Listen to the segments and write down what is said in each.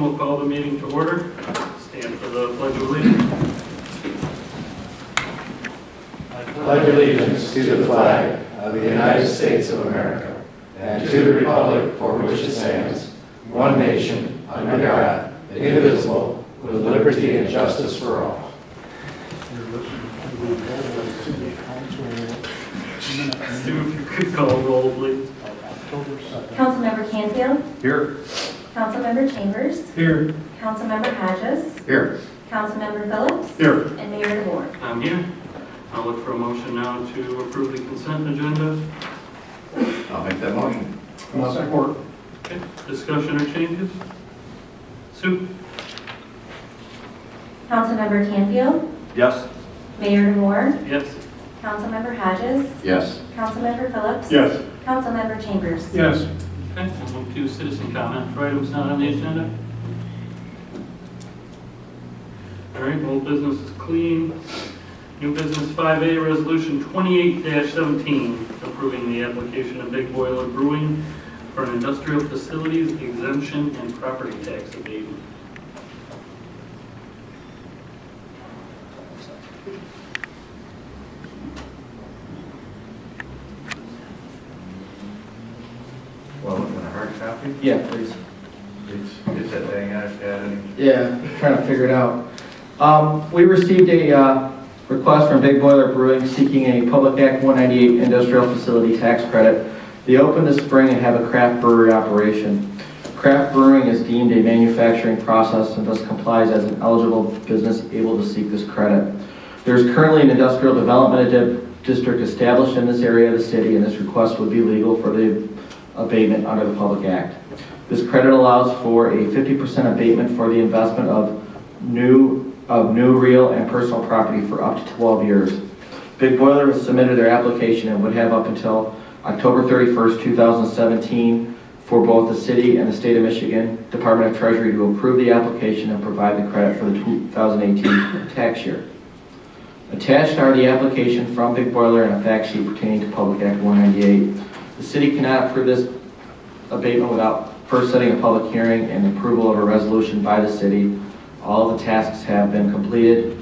we'll call the meeting to order. Stand for the Pledge of Allegiance. Pledge allegiance to the flag of the United States of America and to the republic for which it stands, one nation, under God, indivisible, with liberty and justice for all. Stu, if you could call roll, please. Councilmember Canfield, Here. Councilmember Chambers, Here. Councilmember Hodges, Here. Councilmember Phillips, Here. and Mayor DeVore. I'm here. I'll look for a motion now to approve the consent agenda. I'll make that motion. Support. Okay. Discussion or changes? Sue? Councilmember Canfield, Yes. Mayor DeVore, Yes. Councilmember Hodges, Yes. Councilmember Phillips, Yes. Councilmember Chambers. Yes. Okay, we'll move to citizen comment for items not on the agenda. All right, old business is clean. New business 5A, resolution 28-17, approving the application of Big Boiler Brewing for an industrial facilities exemption and property tax abatement. Well, in a hard copy? Yeah, please. Get that thing out, Dad. Yeah, trying to figure it out. We received a request from Big Boiler Brewing seeking a Public Act 198 industrial facility tax credit. They opened this spring and have a craft brewery operation. Craft brewing is deemed a manufacturing process and thus complies as an eligible business able to seek this credit. There's currently an industrial development district established in this area of the city, and this request would be legal for the abatement under the Public Act. This credit allows for a 50% abatement for the investment of new real and personal property for up to 12 years. Big Boiler has submitted their application and would have up until October 31st, 2017 for both the city and the state of Michigan Department of Treasury to approve the application and provide the credit for the 2018 tax year. Attached are the application from Big Boiler and a fact sheet pertaining to Public Act 198. The city cannot approve this abatement without first setting a public hearing and approval of a resolution by the city. All of the tasks have been completed.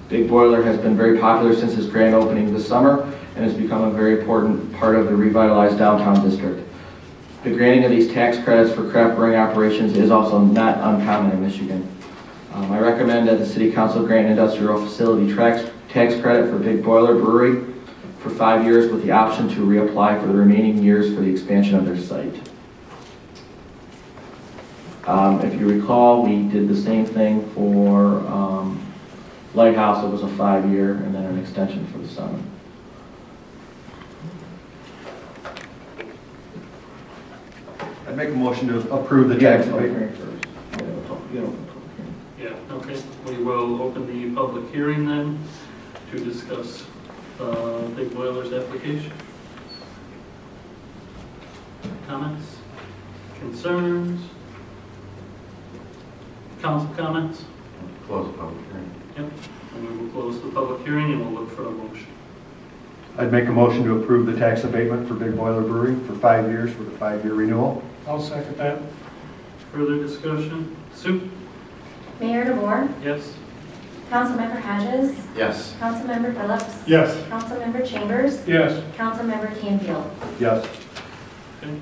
Big Boiler has been very popular since its grand opening this summer and has become a very important part of the revitalized downtown district. The granting of these tax credits for craft brewing operations is also not uncommon in Michigan. I recommend that the City Council grant an industrial facility tax credit for Big Boiler Brewery for 5 years with the option to reapply for the remaining years for the expansion of their site. If you recall, we did the same thing for Lighthouse. It was a 5-year and then an extension for the summer. I'd make a motion to approve the tax abatement. Yeah, okay. We will open the public hearing then to discuss Big Boiler's application. Comments? Concerns? Council comments? Close the public hearing. Yep. And we will close the public hearing and we'll look for a motion. I'd make a motion to approve the tax abatement for Big Boiler Brewing for 5 years with a 5-year renewal. I'll second that. Further discussion? Sue? Mayor DeVore, Yes? Councilmember Hodges, Yes. Councilmember Phillips, Yes. Councilmember Chambers, Yes. Councilmember Canfield. Yes. Okay.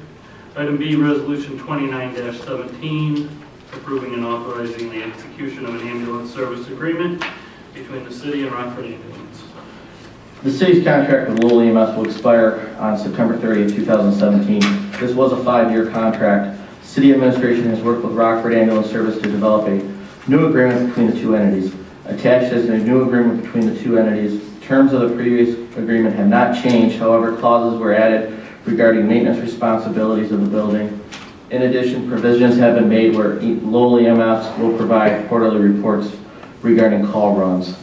Item B, resolution 29-17, approving and authorizing the execution of an ambulance service agreement between the city and Rockford Ambulance. The city's contract with Lowell EMS will expire on September 30th, 2017. This was a 5-year contract. City administration has worked with Rockford Ambulance Service to develop a new agreement between the two entities. Attached is a new agreement between the two entities. Terms of the previous agreement have not changed. However, clauses were added regarding maintenance responsibilities of the building. In addition, provisions have been made where Lowell EMS will provide quarterly reports regarding call runs.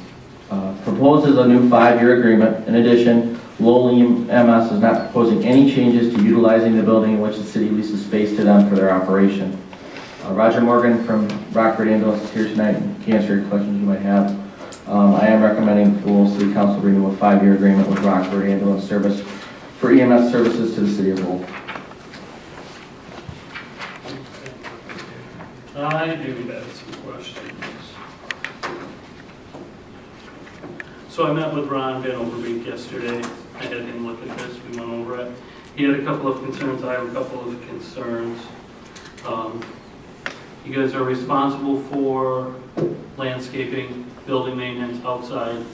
Proposed is a new 5-year agreement. In addition, Lowell EMS is not proposing any changes to utilizing the building in which the city leases space to them for their operation. Roger Morgan from Rockford Ambulance is here tonight and can answer your questions you might have. I am recommending the Lowell City Council renew a 5-year agreement with Rockford Ambulance Service for EMS services to the city of Lowell. I do have some questions. So I met with Ron Van Overbeek yesterday. I had him look at this, we went over it. He had a couple of concerns, I have a couple of concerns. You guys are responsible for landscaping, building maintenance outside,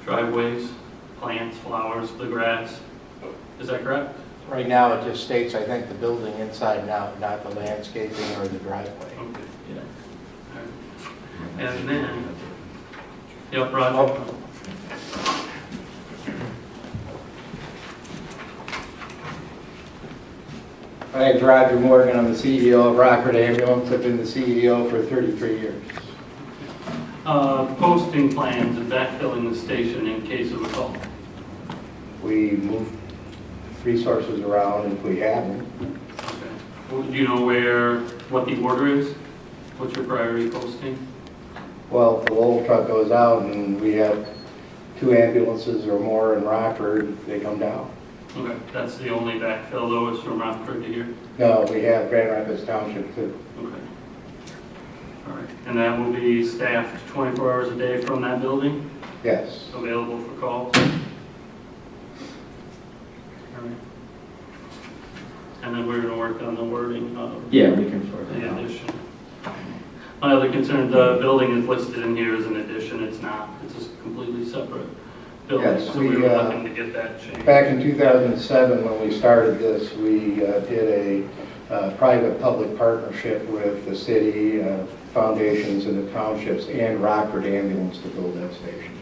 driveways, plants, flowers, the grass. Is that correct? Right now, it just states, I think, the building inside and out, not the landscaping or the driveway. Okay, yeah. All right. And then, yep, Roger. My name's Roger Morgan. I'm the CEO of Rockford Ambulance. I've been the CEO for 33 years. Posting plans and backfilling the station in case of a call. We move resources around if we have them. Okay. Well, do you know what the order is? What's your priority posting? Well, if the Lowell truck goes out and we have 2 ambulances or more in Rockford, they come down. Okay, that's the only backfill though, is from Rockford to here? No, we have Grand Rapids Township too. Okay. All right, and that will be staffed 24 hours a day from that building, Yes. available for calls? All right. And then we're gonna work on the wording of Yeah, we can sort that the out. addition. My other concern, the building is listed in here as an addition, it's not, it's a completely separate building, Yes, so we we, were looking to get that changed. Back in 2007, when we started this, we did a private-public partnership with the city, foundations in the townships, and Rockford Ambulance to build that station.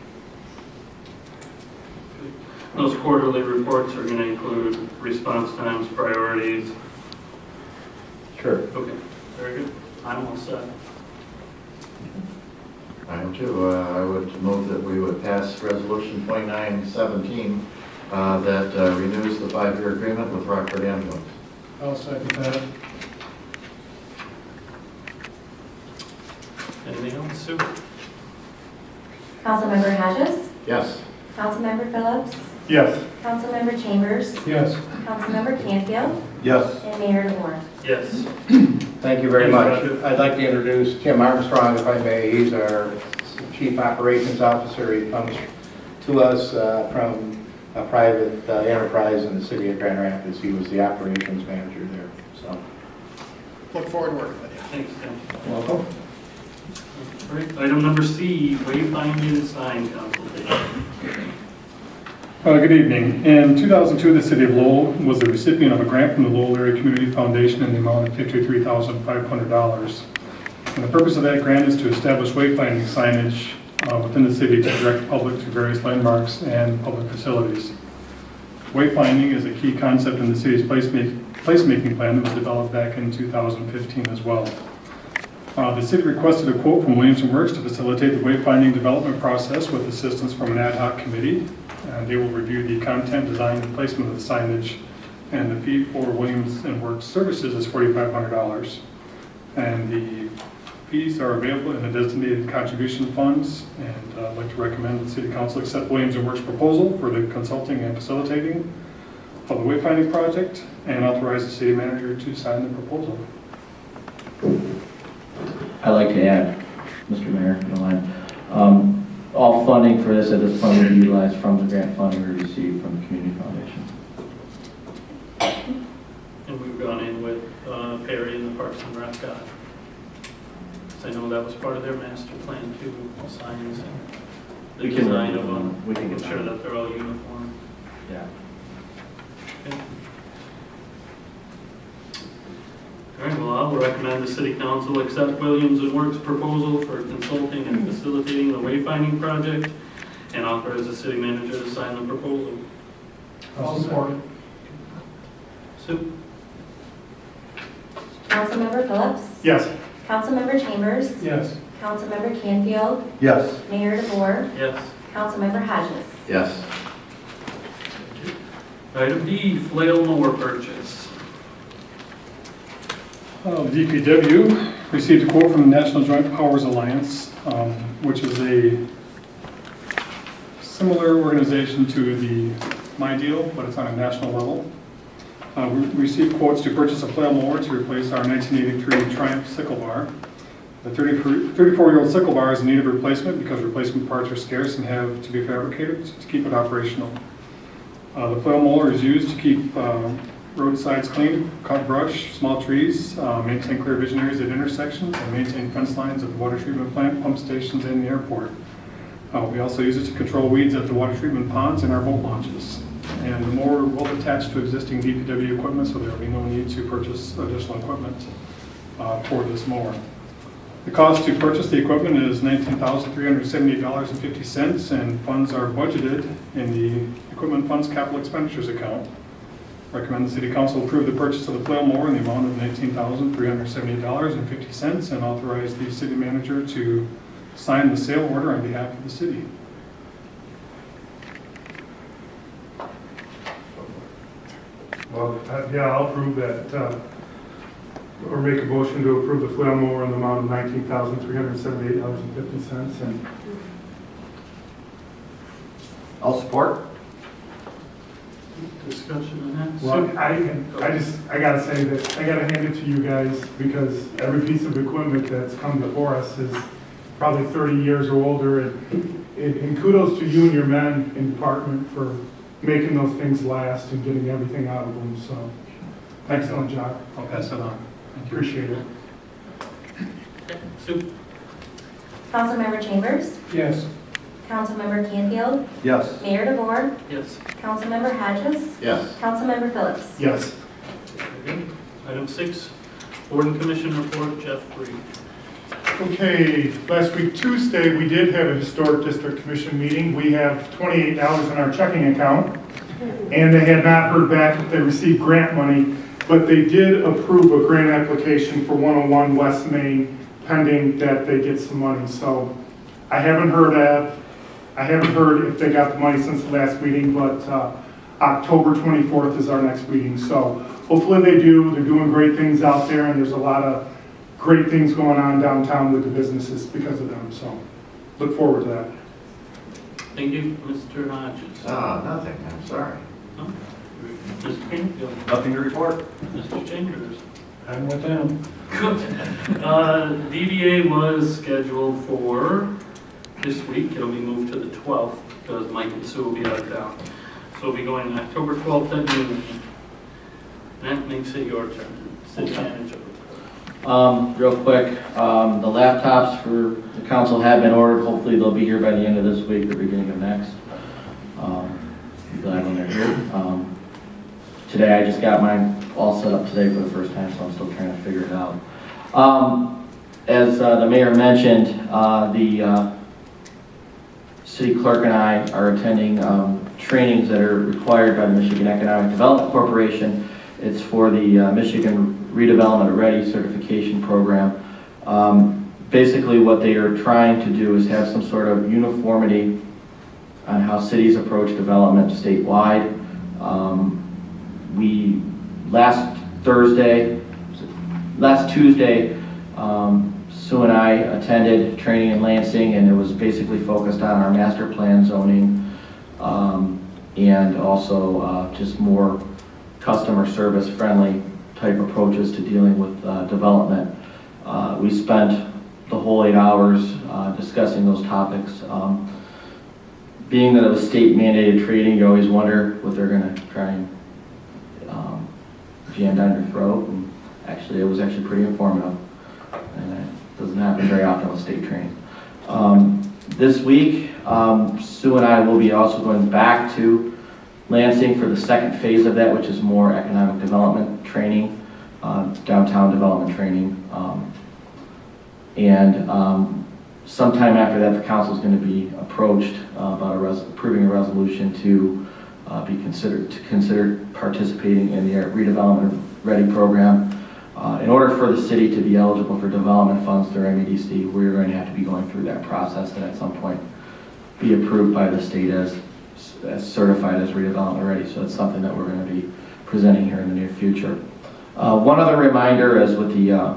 Those quarterly reports are gonna include response times, priorities. Sure. Okay, very good. I'm all set. I am too. I would move that we would pass Resolution 2917 that renews the 5-year agreement with Rockford Ambulance. I'll second that. Anything else, Sue? Councilmember Hodges? Yes. Councilmember Phillips? Yes. Councilmember Chambers? Yes. Councilmember Canfield? Yes. And Mayor DeWar. Yes. Thank you very Thanks, much. Roger. I'd like to introduce Tim Armstrong, if I may. He's our Chief Operations Officer. He comes to us from a private enterprise in the city of Grand Rapids. He was the operations manager there. So, Look forward to working with you. Thanks, Tim. welcome. All right, item number C, wayfinding sign consultation. Good evening. In 2002, the City of Lowell was the recipient of a grant from the Lowell Area Community Foundation in the amount of $53,500. And the purpose of that grant is to establish wayfinding signage within the city to direct the public to various landmarks and public facilities. Wayfinding is a key concept in the city's placemaking plan that was developed back in 2015 as well. The city requested a quote from Williams & Works to facilitate the wayfinding development process with assistance from an ad hoc committee. They will review the content, design, and placement of the signage, and the fee for Williams & Works services is $4,500. And the fees are available in the designated contribution funds, and I'd like to recommend the City Council accept Williams & Works' proposal for the consulting and facilitating of the wayfinding project, and authorize the city manager to sign the proposal. I'd like to add, Mr. Mayor, if you don't mind, all funding for this at this point will be utilized from the grant funding we received from the Community Foundation. And we've gone in with Perry and the Parks and Rec guy. So I know that was part of their master plan too, signs and the We can design work of on them. them. We can get Ensure that. that they're all uniform. Yeah. Okay. All right, well, I will recommend the City Council accept Williams & Works' proposal for consulting and facilitating the wayfinding project and authorize the city manager to sign the proposal. I'll support it. Sue? Councilmember Phillips? Yes. Councilmember Chambers? Yes. Councilmember Canfield? Yes. Mayor DeWar. Yes. Councilmember Hodges. Yes. Item D, flail mower purchase. The DPW received a quote from the National Joint Powers Alliance, which is a similar organization to the My Deal, but it's on a national level. We received quotes to purchase a flail mower to replace our 1983 Triumph sickle bar. The 34-year-old sickle bar is in need of replacement because replacement parts are scarce and have to be fabricated to keep it operational. The flail mower is used to keep roadsides clean, cut brush, small trees, maintain clear vision areas at intersections, and maintain fence lines at the water treatment plant, pump stations, and the airport. We also use it to control weeds at the water treatment ponds and our boat launches. And the mower will attach to existing DPW equipment, so there will be no need to purchase additional equipment for this mower. The cost to purchase the equipment is $19,378.50, and funds are budgeted in the Equipment Funds Capital Expenditures account. Recommend the City Council approve the purchase of the flail mower in the amount of $19,378.50 and authorize the city manager to sign the sale order on behalf of the city. Well, yeah, I'll approve that, or make a motion to approve the flail mower in the amount of $19,378.50. And I'll support. Discussion on that? well, I gotta say that, I gotta hand it to you guys, because every piece of equipment that's come before us is probably 30 years or older, and kudos to you and your men in department for making those things last and getting everything out of them, so excellent job. I'll pass that on. Thank you. Appreciate it. Sue? Councilmember Chambers, Yes. Councilmember Canfield, Yes. Mayor DeVore, Yes. Councilmember Hodges, Yes. Councilmember Phillips. Yes. Very good. Item 6, Board and Commission report, Jeff Reed. Okay, last week Tuesday, we did have a Historic District Commission meeting. We have $28 in our checking account, and they had not heard back if they received grant money, but they did approve a grant application for 101 West Main, pending that they get some money. So I haven't heard if they got the money since the last meeting, but October 24th is our next meeting. So hopefully they do. They're doing great things out there, and there's a lot of great things going on downtown with the businesses because of them. So look forward to that. Thank you, Mr. Hodges. Nothing, I'm sorry. No? Mr. Canfield? Nothing to report. Mr. Chambers? I'm with them. Good. DDA was scheduled for this week. It'll be moved to the 12th because Mike and Sue will be out of town. So we'll be going October 12th at noon. That makes it your turn. City manager. Real quick, the laptops for the council have been ordered. Hopefully they'll be here by the end of this week or beginning of next. I'm glad when they're here. Today I just got mine all set up today for the first time, so I'm still trying to figure it out. As the mayor mentioned, the city clerk and I are attending trainings that are required by the Michigan Economic Development Corporation. It's for the Michigan Redevelopment Ready certification program. Basically what they are trying to do is have some sort of uniformity on how cities approach development statewide. Last Tuesday, Sue and I attended training in Lansing, and it was basically focused on our master plan zoning and also just more customer service friendly type approaches to dealing with development. We spent the whole 8 hours discussing those topics. Being that it was state mandated training, you always wonder what they're going to try and jam down your throat. And actually, it was actually pretty informative, and it doesn't happen very often with state training. This week, Sue and I will be also going back to Lansing for the second phase of that, which is more economic development training, downtown development training. Sometime after that, the council is going to be approached about approving a resolution to consider participating in the redevelopment ready program. In order for the city to be eligible for development funds through MEDC, we're going to have to be going through that process and at some point be approved by the state as certified as redevelopment ready. So it's something that we're going to be presenting here in the near future. One other reminder is with the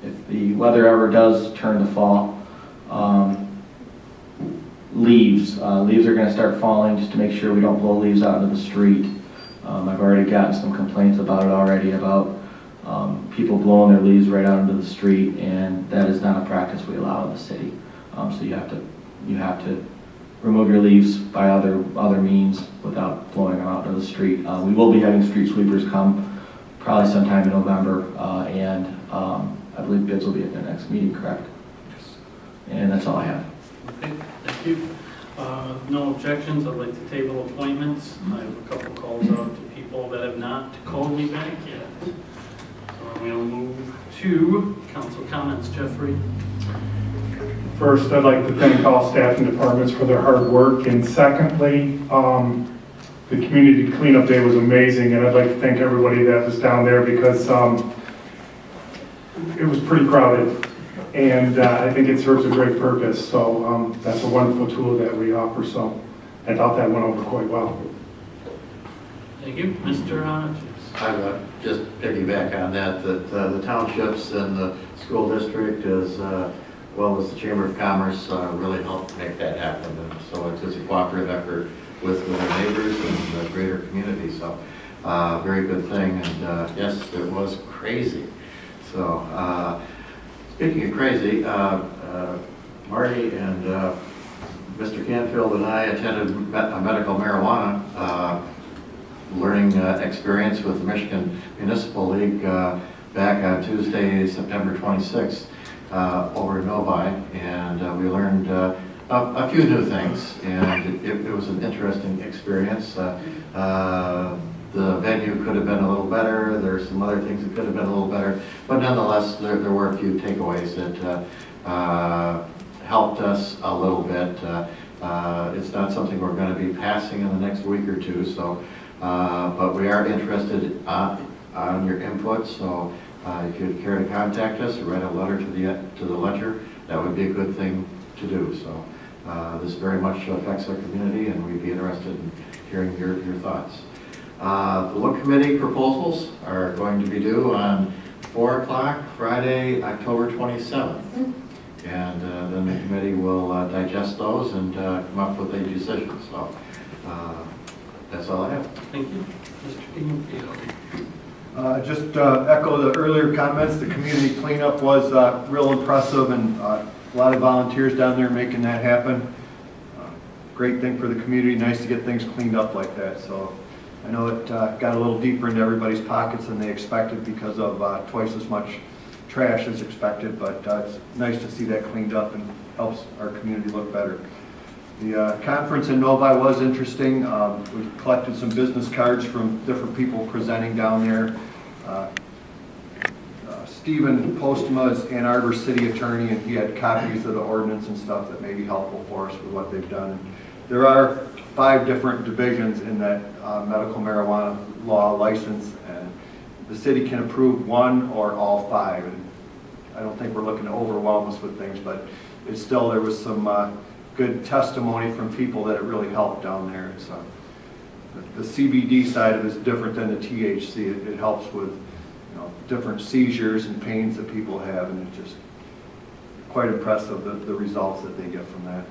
if the weather ever does turn to fall, leaves are going to start falling, just to make sure we don't blow leaves out into the street. I've already gotten some complaints about it already, about people blowing their leaves right out into the street, and that is not a practice we allow in the city. So you have to remove your leaves by other means without blowing them out into the street. We will be having street sweepers come probably sometime in November, and I believe bids will be at their next meeting, correct? And that's all I have. Okay, thank you. No objections, I'd like to table appointments. I have a couple calls out to people that have not called me back yet. So we'll move to council comments. Jeffrey? First, I'd like to thank all staff and departments for their hard work, and secondly, the community cleanup day was amazing, and I'd like to thank everybody that was down there because it was pretty crowded, and I think it serves a great purpose. So that's a wonderful tool that we offer. So I thought that went over quite well. Thank you. Mr. Hodges? I would just piggyback on that the townships and the school district, as well as the Chamber of Commerce, really helped make that happen. And so it is a cooperative effort with our neighbors and the greater community. So very good thing. And yes, it was crazy. So speaking of crazy, Marty and Mr. Canfield and I attended a medical marijuana learning experience with the Michigan Municipal League back on Tuesday, September 26th over in Novi, and we learned a few new things, and it was an interesting experience. The venue could have been a little better. There are some other things that could have been a little better, but nonetheless, there were a few takeaways that helped us a little bit. It's not something we're going to be passing in the next week or two, so but we are interested on your input. So if you'd care to contact us or write a letter to the Ledger, that would be a good thing to do. So this very much affects our community, and we'd be interested in hearing your thoughts. The Look Committee proposals are going to be due on 4 o'clock Friday, October 27th. And then the committee will digest those and come up with a decision. So that's all I have. Thank you. Mr. Canfield? Just echo the earlier comments. The community cleanup was real impressive, and a lot of volunteers down there making that happen. Great thing for the community. Nice to get things cleaned up like that. So I know it got a little deeper into everybody's pockets than they expected because of twice as much trash as expected, but it's nice to see that cleaned up and helps our community look better. The conference in Novi was interesting. We collected some business cards from different people presenting down there. Stephen Postma is Ann Arbor City Attorney, and he had copies of the ordinance and stuff that may be helpful for us with what they've done. There are 5 different divisions in that medical marijuana law license, and the city can approve 1 or all 5. And I don't think we're looking to overwhelm us with things, but it's still, there was some good testimony from people that it really helped down there. It's, the CBD side of it is different than the THC. It helps with different seizures and pains that people have, and it's just quite impressive the results that they get from that.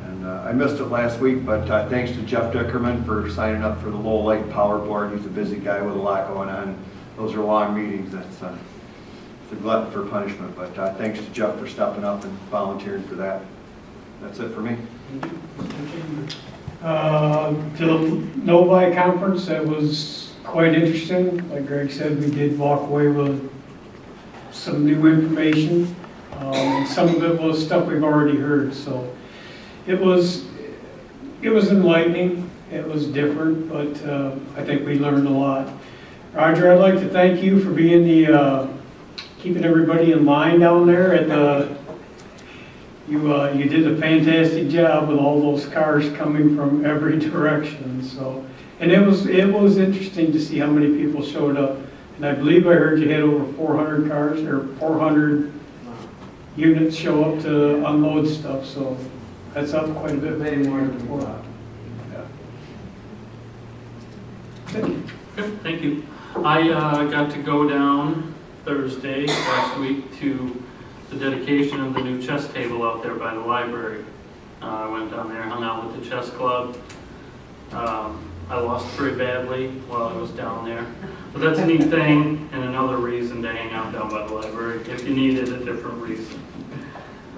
And I missed it last week, but thanks to Jeff Dickerman for signing up for the Lowell Light Power Board. He's a busy guy with a lot going on. Those are long meetings. That's it's a glutton for punishment, but thanks to Jeff for stepping up and volunteering for that. That's it for me. To the Novi conference, that was quite interesting. Like Greg said, we did walk away with some new information. Some of it was stuff we've already heard, so it was enlightening. It was different, but I think we learned a lot. Roger, I'd like to thank you for being the keeping everybody in line down there at the. You did a fantastic job with all those cars coming from every direction. So, and it was interesting to see how many people showed up. And I believe I heard you had over 400 cars or 400 units show up to unload stuff. So that's up quite a bit. Maybe more than before. Yeah. Thank you. Good, thank you. I got to go down Thursday last week to the dedication of the new chess table out there by the library. I went down there, hung out with the chess club. I lost very badly while I was down there. But that's a neat thing and another reason to hang out down by the library if you needed a different reason.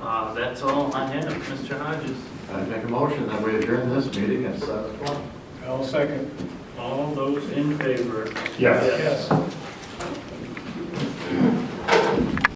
That's all I have, Mr. Hodges. I make a motion that we adjourn this meeting at 7:20. I'll second. All those in favor? Yes. Yes.